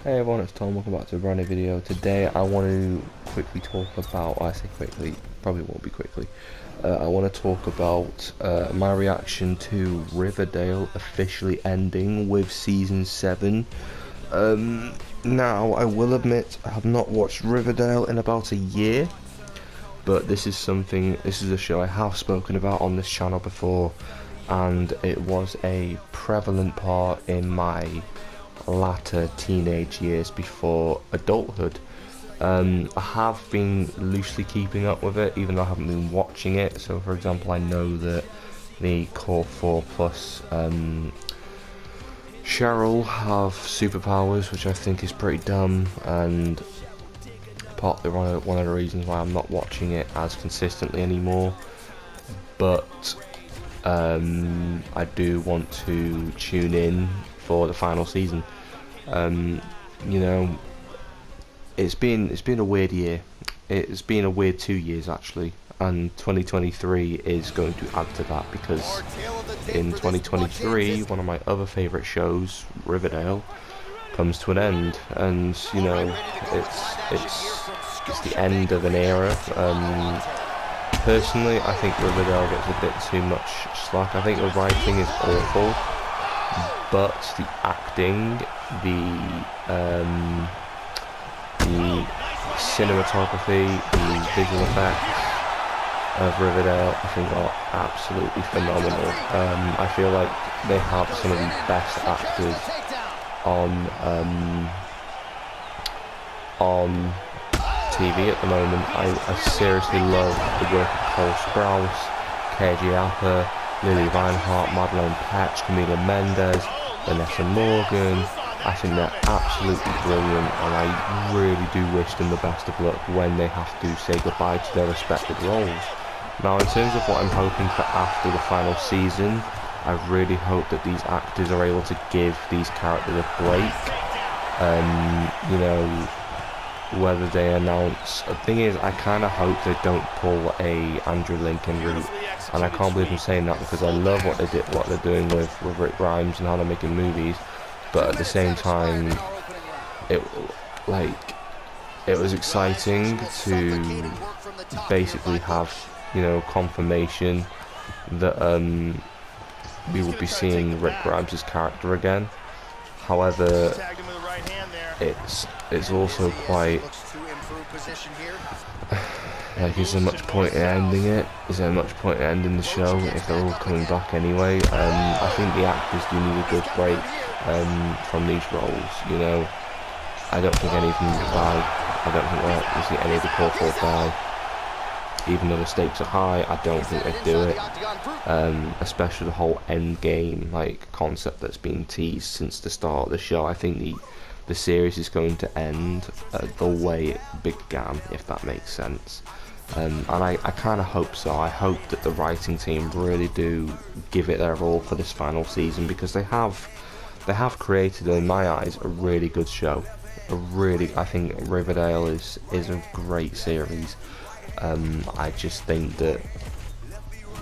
Hey everyone, it's Tom, welcome back to a brand new video. Today I want to quickly talk about, I say quickly, probably won't be quickly, I want to talk about my reaction to Riverdale officially ending with Season 7. Now, I will admit, I have not watched Riverdale in about a year, but this is a show I have spoken about on this channel before, and it was a prevalent part in my latter teenage years before adulthood. I have been loosely keeping up with it, even though I haven't been watching it. So, for example, I know that the Core 4 Plus Cheryl have superpowers, which I think is pretty dumb, and partly one of the reasons why I'm not watching it as consistently anymore. But I do want to tune in for the final season. You know, it's been a weird year. It's been a weird 2 years actually, and 2023 is going to add to that, because in 2023 one of my other favourite shows, Riverdale, comes to an end, and you know, it's the end of an era. Personally, I think Riverdale gets a bit too much slack. I think the writing is awful, but the acting, the cinematography, the visual effects of Riverdale, I think are absolutely phenomenal. I feel like they have some of the best actors on TV at the moment. I seriously love the work of Cole Sprouse, KJ Apa, Lily Reinhart, Madeleine Petsch, Camila Mendes, Vanessa Morgan. I think they're absolutely brilliant, and I really do wish them the best of luck when they have to say goodbye to their respective roles. Now, in terms of what I'm hoping for after the final season, I really hope that these actors are able to give these characters a break. You know, whether they announce... The thing is, I kind of hope they don't pull a Andrew Lincoln route, and I can't believe I'm saying that because I love what they're doing with Rick Grimes and how they're making movies, but at the same time, it was exciting to basically have, you know, confirmation that we will be seeing Rick Grimes' character again. However, it's also quite like, is there much point in ending it? Is there much point in ending the show if they're all coming back anyway? I think the actors do need a good break from these roles. You know, I don't think any of them will die. I don't think that you see any of the core 4 die. Even though the stakes are high, I don't think they'd do it. Especially the whole end game like concept that's been teased since the start of the show. I think the series is going to end the way it began, if that makes sense. And I kind of hope so. I hope that the writing team really do give it their all for this final season, because they have created, in my eyes, a really good show. I think Riverdale is a great series. I just think that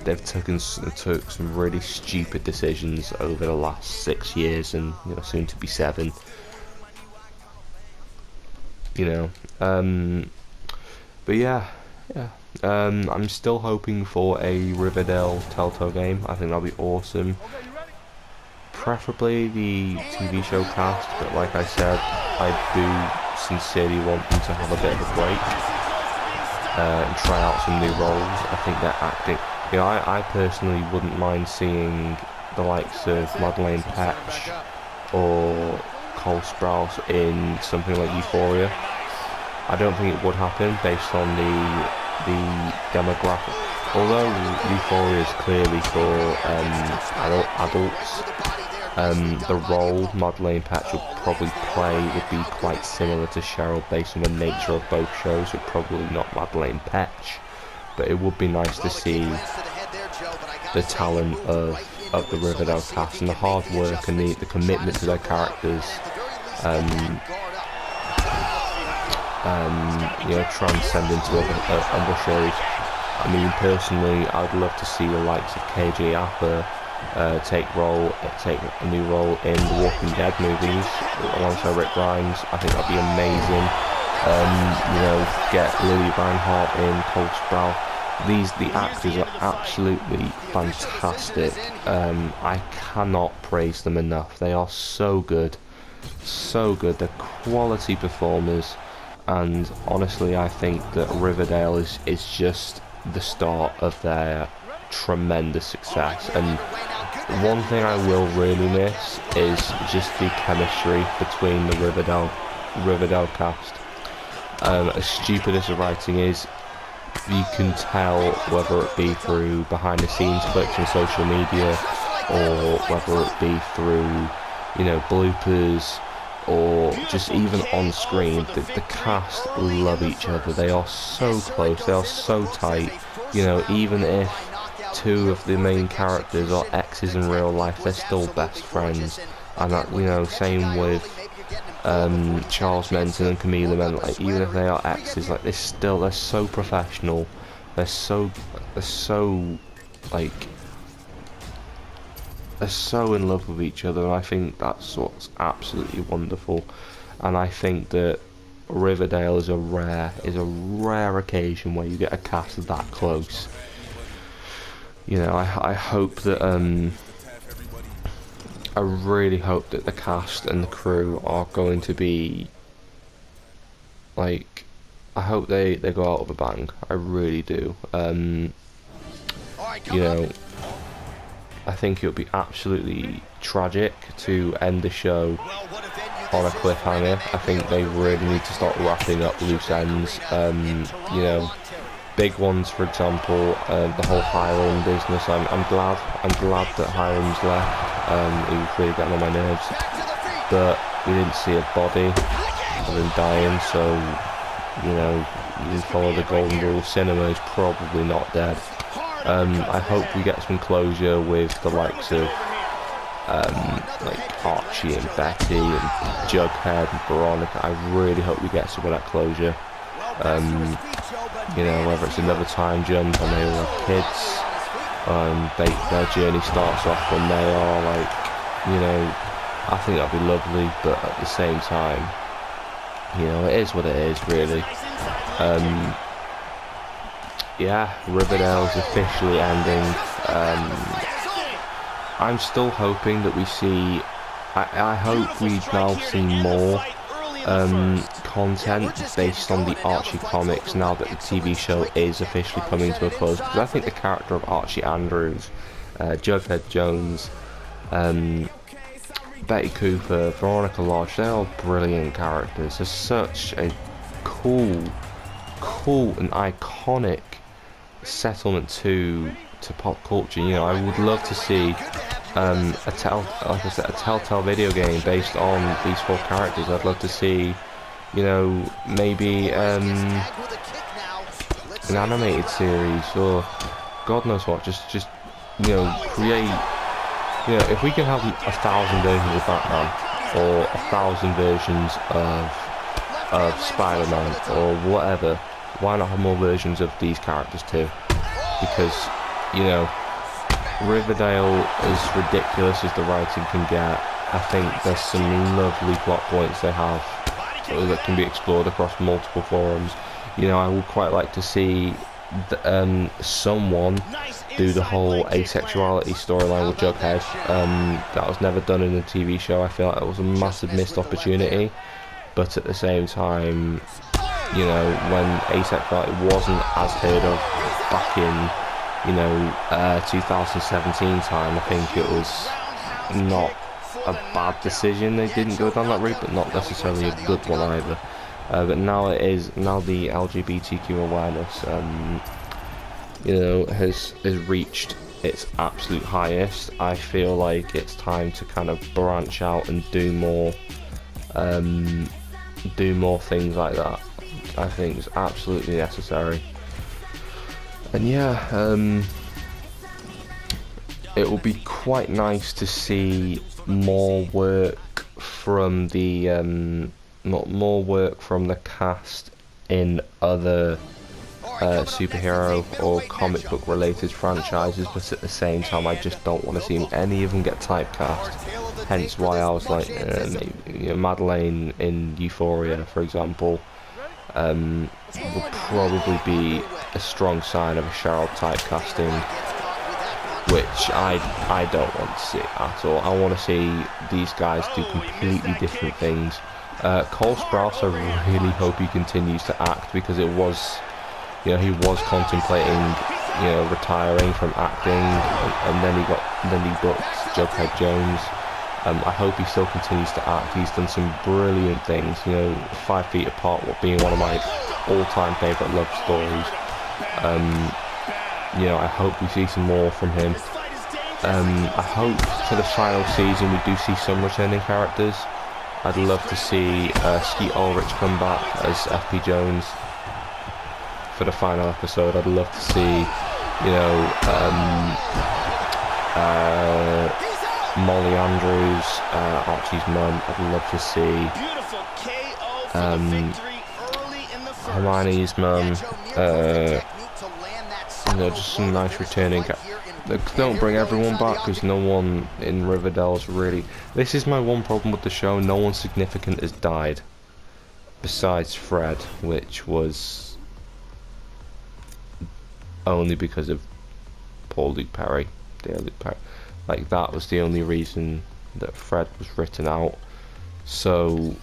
they've took some really stupid decisions over the last 6 years, and you know, soon to be 7. You know, but yeah. I'm still hoping for a Riverdale Telltale game. I think that'll be awesome. Preferably the TV show cast, but like I said, I do sincerely want them to have a bit of a break and try out some new roles. I think they're acting. You know, I personally wouldn't mind seeing the likes of Madeleine Petsch or Cole Sprouse in something like Euphoria. I don't think it would happen based on the demographic. Although Euphoria is clearly for adults, the role Madeleine Petsch would probably play would be quite similar to Cheryl based on the nature of both shows, so probably not Madeleine Petsch. But it would be nice to see the talent of the Riverdale cast and the hard work and the commitment to their characters. You know, transcend into other shows. I mean, personally, I'd love to see the likes of KJ Apa take a new role in the Walking Dead movies alongside Rick Grimes. I think that'd be amazing. You know, get Lily Reinhardt in, Cole Sproul. The actors are absolutely fantastic. I cannot praise them enough. They are so good, so good. They're quality performers, and honestly, I think that Riverdale is just the start of their tremendous success. And one thing I will really miss is just the chemistry between the Riverdale cast. As stupid as the writing is, you can tell, whether it be through behind the scenes clips on social media, or whether it be through, you know, bloopers, or just even on screen, the cast love each other. They are so close, they are so tight. You know, even if two of the main characters are exes in real life, they're still best friends. And that, you know, same with Charles Menton and Camila Men. Like, even if they are exes, like, they're so professional. They're so in love with each other, and I think that's what's absolutely wonderful. And I think that Riverdale is a rare occasion where you get a cast that close. You know, I hope that I really hope that the cast and the crew are going to be, like, I hope they go out with a bang. I really do. You know, I think it would be absolutely tragic to end the show on a cliffhanger. I think they really need to start wrapping up loose ends. You know, big ones, for example, the whole Hiram business. I'm glad that Hiram's left. He was really getting on my nerves, but we didn't see a body other than dying, so, you know, you didn't follow the golden rule. Cinema is probably not dead. I hope we get some closure with the likes of like Archie and Betty and Jughead and Veronica. I really hope we get some of that closure. You know, whether it's another time jump and they all have kids, their journey starts off when they are, like, you know, I think that'd be lovely, but at the same time, you know, it is what it is, really. Yeah, Riverdale's officially ending. I'm still hoping that we see, I hope we now see more content based on the Archie comics now that the TV show is officially coming to a close, because I think the character of Archie Andrews, Jughead Jones, Betty Cooper, Veronica Lodge, they're all brilliant characters. They're such a cool and iconic settlement to pop culture. You know, I would love to see a Telltale video game based on these four characters. I'd love to see, you know, maybe an animated series, or God knows what. Just you know, create. You know, if we can have 1,000 versions of Batman, or 1,000 versions of Spider-Man, or whatever, why not have more versions of these characters too? Because, you know, Riverdale, as ridiculous as the writing can get, I think there's some lovely plot points they have that can be explored across multiple forums. You know, I would quite like to see someone do the whole asexuality storyline with Jughead. That was never done in the TV show. I feel like it was a massive missed opportunity, but at the same time, you know, when asexuality wasn't as heard of back in, you know, 2017 time, I think it was not a bad decision they didn't go down that route, but not necessarily a good one either. But now it is, now the LGBTQ awareness, you know, has reached its absolute highest. I feel like it's time to kind of branch out and do more things like that. I think it's absolutely necessary. And yeah, it will be quite nice to see more work from the cast in other superhero or comic book related franchises, but at the same time I just don't want to see any of them get typecast. Hence why I was like, maybe, you know, Madeleine in Euphoria, for example, would probably be a strong sign of a Cheryl typecasting, which I don't want to see at all. I want to see these guys do completely different things. Cole Sprouse, I really hope he continues to act, because it was, you know, he was contemplating, you know, retiring from acting, and then he booked Jughead Jones. I hope he still continues to act. He's done some brilliant things, you know, 5 Feet Apart being one of my all-time favourite love stories. You know, I hope we see some more from him. I hope for the final season we do see some returning characters. I'd love to see Skeet Ulrich come back as FP Jones for the final episode. I'd love to see, you know, Molly Andrews, Archie's mum. I'd love to see Hermione's mum. You know, just some nice returning. Don't bring everyone back, because no one in Riverdale's really. This is my one problem with the show. No one significant has died, besides Fred, which was only because of poor Luke Perry, dear Luke Perry. Like, that was the only reason that Fred was written out. So,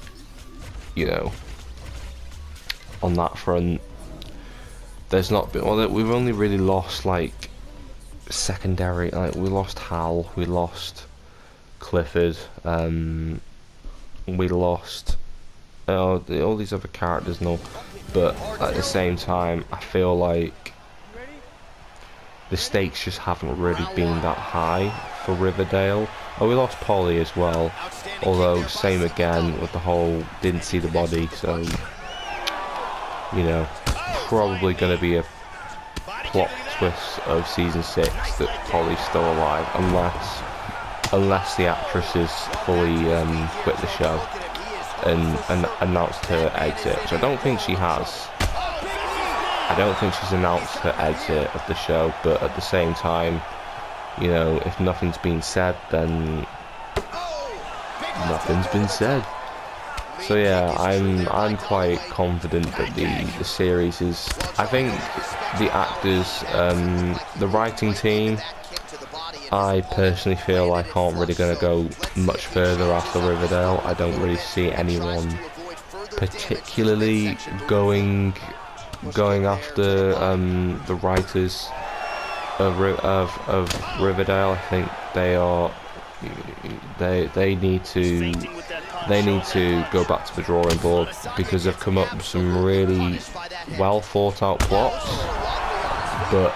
you know, on that front, there's not been. Well, we've only really lost like secondary. Like, we lost Hal, we lost Clifford, we lost all these other characters and all. But at the same time, I feel like the stakes just haven't really been that high for Riverdale. Oh, we lost Polly as well, although same again with the whole didn't see the body, so, you know, probably going to be a plot twist of season 6 that Polly's still alive, unless the actress has fully quit the show and announced her exit, which I don't think she has. I don't think she's announced her exit of the show, but at the same time, you know, if nothing's been said, then nothing's been said. So yeah, I'm quite confident that the series is. I think the actors, the writing team, I personally feel like aren't really going to go much further after Riverdale. I don't really see anyone particularly going after the writers of Riverdale. I think they need to go back to the drawing board, because they've come up with some really well thought out plots, but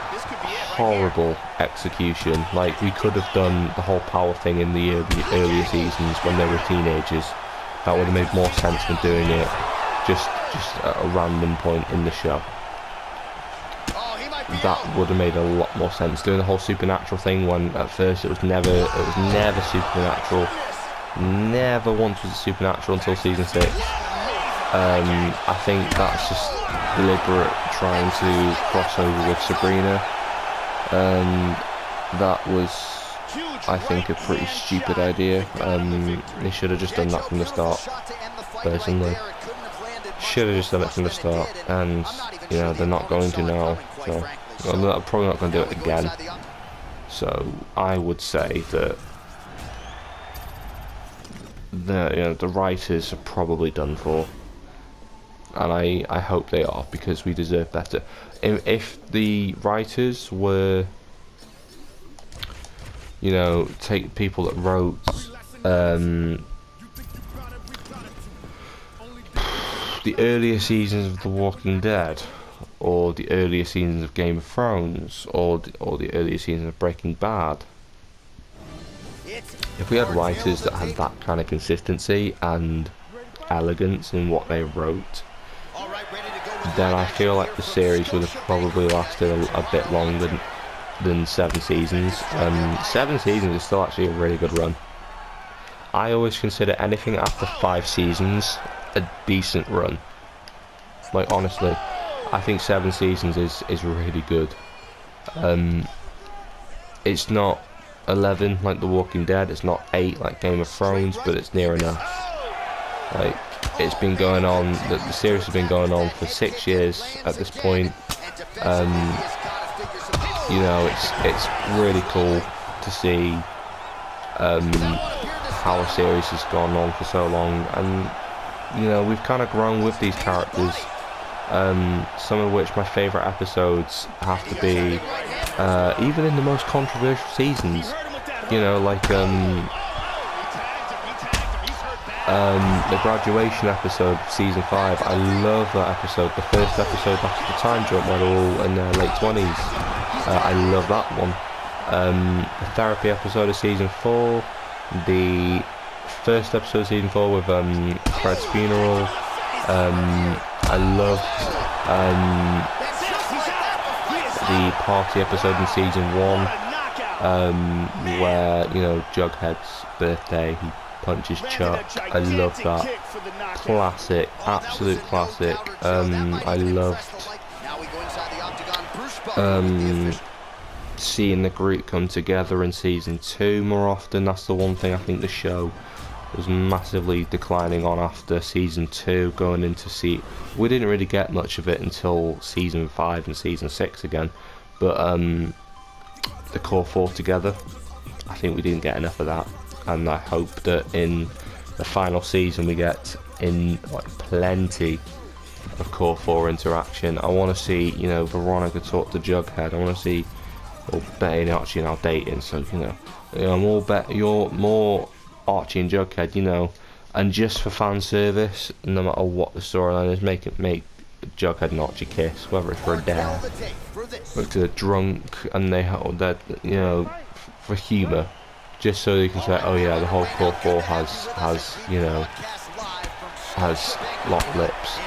horrible execution. Like, we could have done the whole power thing in the earlier seasons when they were teenagers. That would have made more sense than doing it just at a random point in the show. That would have made a lot more sense. Doing the whole supernatural thing, when at first it was never supernatural. Never once was it supernatural until season 6. I think that's just deliberate, trying to cross over with Sabrina. That was, I think, a pretty stupid idea. They should have just done that from the start, personally. Should have just done it from the start, and, you know, they're not going to now, so I'm probably not going to do it again. So I would say that the writers are probably done for, and I hope they are, because we deserve better. If the writers were, you know, take people that wrote the earlier seasons of The Walking Dead, or the earlier seasons of Game of Thrones, or the earlier seasons of Breaking Bad, if we had writers that had that kind of consistency and elegance in what they wrote, then I feel like the series would have probably lasted a bit longer than 7 seasons. 7 seasons is still actually a really good run. I always consider anything after 5 seasons a decent run. Like, honestly, I think 7 seasons is really good. It's not 11 like The Walking Dead, it's not 8 like Game of Thrones, but it's near enough. Like, it's been going on, the series has been going on for 6 years at this point. You know, it's really cool to see how a series has gone on for so long, and you know, we've kind of grown with these characters. Some of which my favourite episodes have to be even in the most controversial seasons. You know, like the graduation episode, season 5. I love that episode. The first episode after the time jump where they're all in their late 20s. I love that one. The therapy episode of season 4. The first episode of season 4 with Fred's funeral. I loved the party episode in season 1, where, you know, Jughead's birthday, he punches Chuck. I love that. Classic, absolute classic. I loved seeing the group come together in season 2 more often. That's the one thing I think the show was massively declining on after season 2, going into we didn't really get much of it until season 5 and season 6 again, but the core 4 together, I think we didn't get enough of that, and I hope that in the final season we get in like plenty of core 4 interaction. I want to see, you know, Veronica talk to Jughead. I want to see, well, Betty and Archie now dating, so you know more Archie and Jughead, you know, and just for fan service, no matter what the storyline is, make Jughead and Archie kiss, whether it's for a dare, or they're drunk and they're, you know, for humour, just so you can say, oh yeah, the whole core 4 has you know, has locked lips.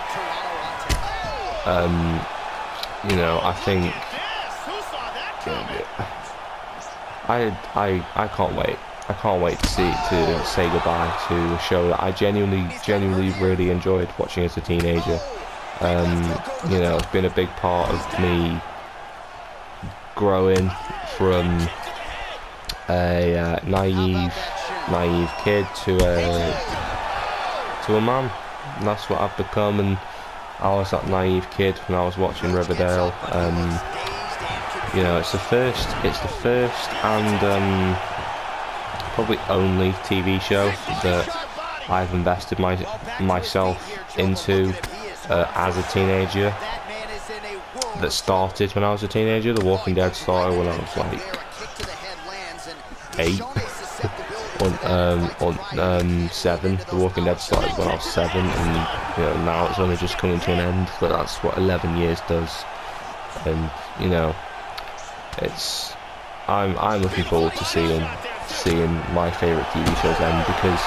You know, I think I can't wait. I can't wait to say goodbye to a show that I genuinely really enjoyed watching as a teenager. You know, it's been a big part of me growing from a naive kid to a man. And that's what I've become, and I was that naive kid when I was watching Riverdale. You know, it's the first and probably only TV show that I've invested myself into as a teenager, that started when I was a teenager. The Walking Dead started when I was like 8 or 7. The Walking Dead started when I was 7, and you know, now it's only just coming to an end, but that's what 11 years does. And you know, I'm looking forward to seeing my favourite TV shows end, because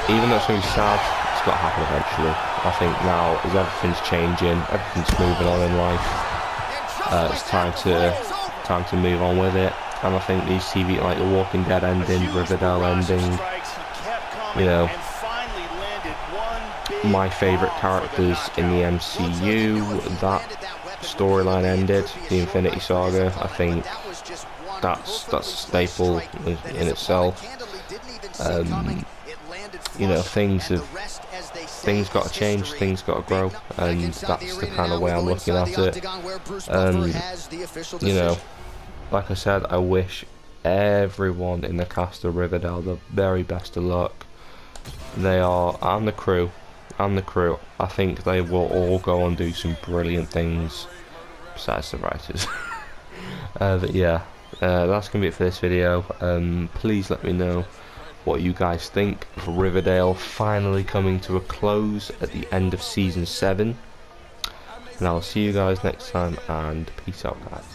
even though it's going to be sad, it's got to happen eventually. I think now, as everything's changing, everything's moving on in life, it's time to move on with it. And I think these TV, like The Walking Dead ending, Riverdale ending, you know, my favourite characters in the MCU, that storyline ended, the Infinity Saga. I think that's a staple in itself. You know, things got to change, things got to grow, and that's the kind of way I'm looking at it. You know, like I said, I wish everyone in the cast of Riverdale the very best of luck. They are, and the crew. I think they will all go and do some brilliant things, besides the writers. But yeah, that's going to be it for this video. Please let me know what you guys think of Riverdale finally coming to a close at the end of season 7. And I'll see you guys next time, and peace out, guys.